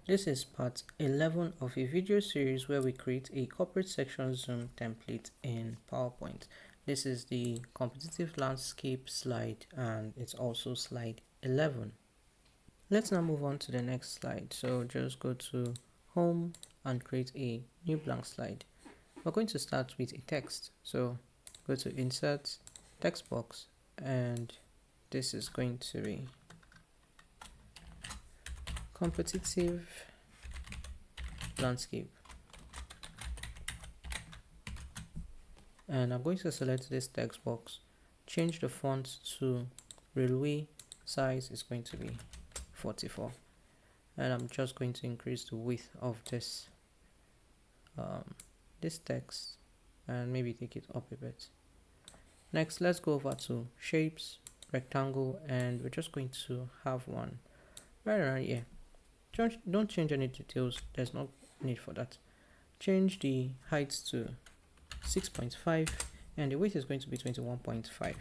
This is part 11 of a video series where we create a corporate section zoom template in PowerPoint. This is the competitive landscape slide and it's also slide 11. Let's now move on to the next slide. So just go to home and create a new blank slide. We're going to start with a text. So go to insert, text box, and this is going to be competitive landscape, and I'm going to select this text box, change the font to railway, size is going to be 44, and I'm just going to increase the width of this text and maybe take it up a bit. Next, let's go over to shapes, rectangle, and we're just going to have one right around here. Don't change any details, there's no need for that. Change the height to 6.5 and the width is going to be 21.5.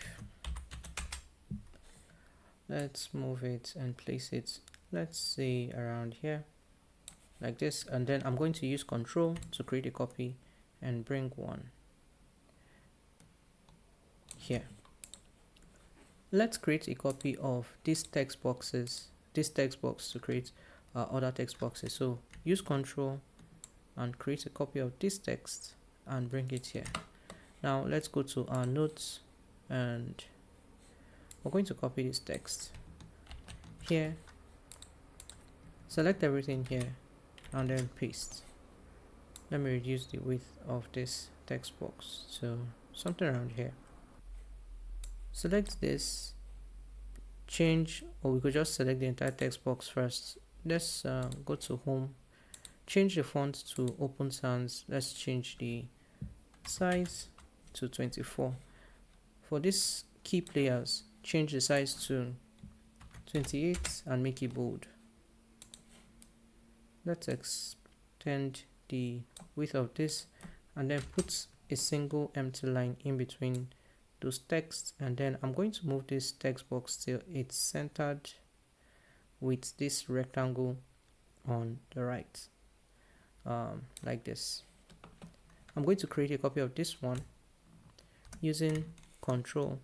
Let's move it and place it, let's say around here like this, and then I'm going to use Control to create a copy and bring one here. Let's create a copy of these text boxes, this text box to create other text boxes. So use Control and create a copy of this text and bring it here. Now let's go to our notes and we're going to copy this text here, select everything here and then paste. Let me reduce the width of this text box to something around here. Select this, change, or we could just select the entire text box first. Let's go to home, change the font to Open Sans. Let's change the size to 24. For this key players, change the size to 28 and make it bold. Let's extend the width of this and then put a single empty line in between those texts, and then I'm going to move this text box till it's centered with this rectangle on the right, like this. I'm going to create a copy of this one using Control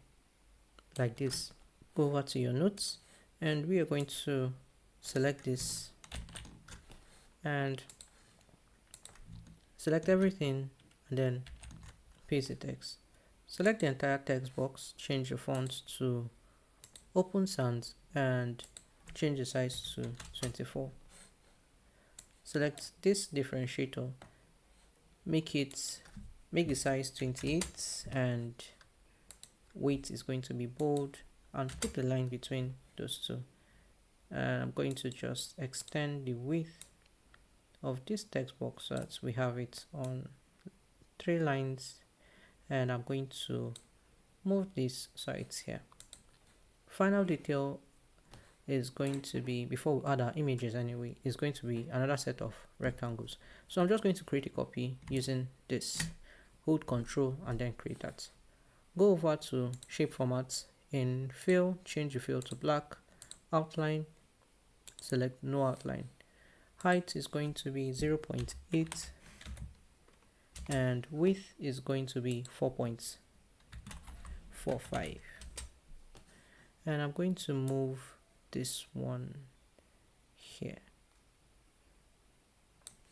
like this. Go over to your notes and we are going to select this and select everything and then paste the text. Select the entire text box, change the font to Open Sans and change the size to 24. Select this differentiator, make the size 28 and weight is going to be bold, and put the line between those two. And I'm going to just extend the width of this text box so that we have it on 3 lines, and I'm going to move this so it's here. Final detail is going to be, before we add our images anyway, is going to be another set of rectangles. So I'm just going to create a copy using this, hold Control and then create that. Go over to shape formats, in fill, change the fill to black, outline, select no outline. Height is going to be 0.8 and width is going to be 4.45, and I'm going to move this one here,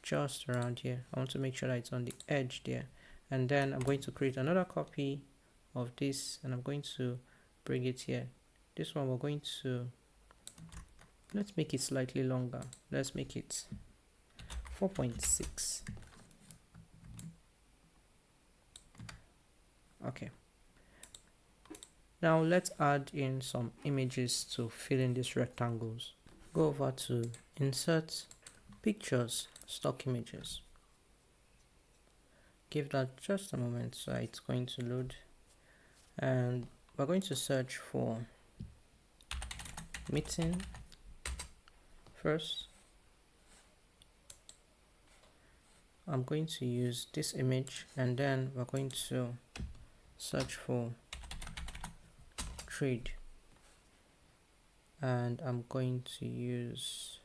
just around here. I want to make sure that it's on the edge there, and then I'm going to create another copy of this and I'm going to bring it here. This one we're going to, let's make it slightly longer, let's make it 4.6. Okay, now let's add in some images to fill in these rectangles. Go over to insert, pictures, stock images. Give that just a moment so it's going to load, and we're going to search for meeting first. I'm going to use this image and then we're going to search for trade, and I'm going to use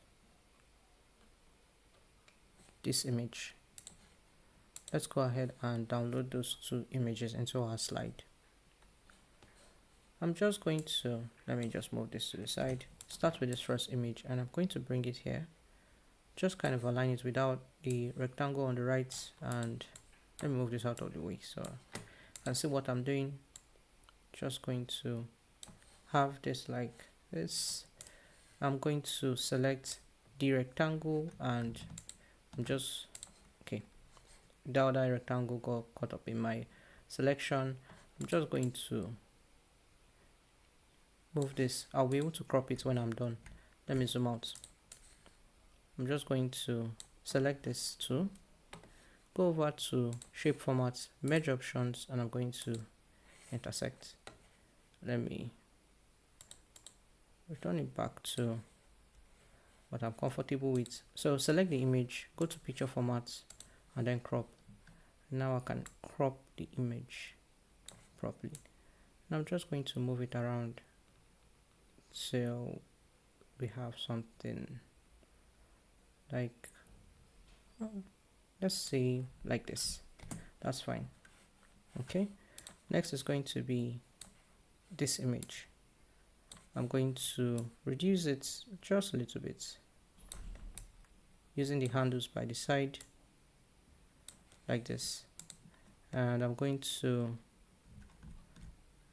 this image. Let's go ahead and download those two images into our slide. I'm just going to, let me just move this to the side, start with this first image, and I'm going to bring it here. Just kind of align it without the rectangle on the right, and let me move this out of the way so you can see what I'm doing. Just going to have this like this. I'm going to select the rectangle, and I'm just, okay, the other rectangle got caught up in my selection. I'm just going to move this. I'll be able to crop it when I'm done. Let me zoom out. I'm just going to select this too, go over to shape formats, merge options, and I'm going to intersect. Let me return it back to what I'm comfortable with. So select the image, go to picture formats, and then crop. Now I can crop the image properly. Now I'm just going to move it around till we have something like, let's say like this. That's fine. Okay, next is going to be this image. I'm going to reduce it just a little bit using the handles by the side like this, and I'm going to,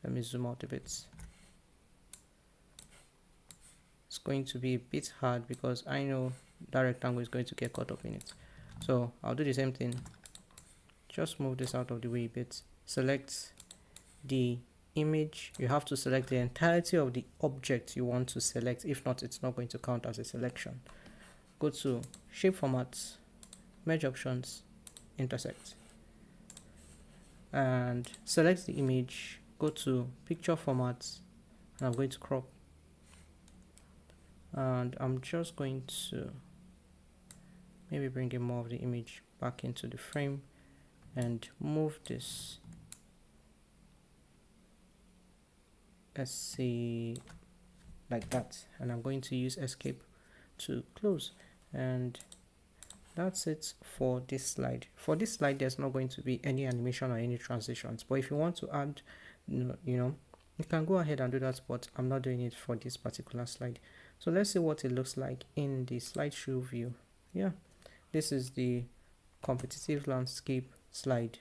let me zoom out a bit. It's going to be a bit hard because I know that rectangle is going to get caught up in it, so I'll do the same thing. Just move this out of the way a bit, select the image. You have to select the entirety of the object you want to select, if not it's not going to count as a selection. Go to shape formats, merge options, intersect, and select the image. Go to picture formats, and I'm going to crop, and I'm just going to maybe bring in more of the image back into the frame and move this, let's see, like that, and I'm going to use escape to close, and that's it for this slide. For this slide there's not going to be any animation or any transitions, but if you want to add, you can go ahead and do that, but I'm not doing it for this particular slide. So let's see what it looks like in the slideshow view. Yeah, this is the competitive landscape slide.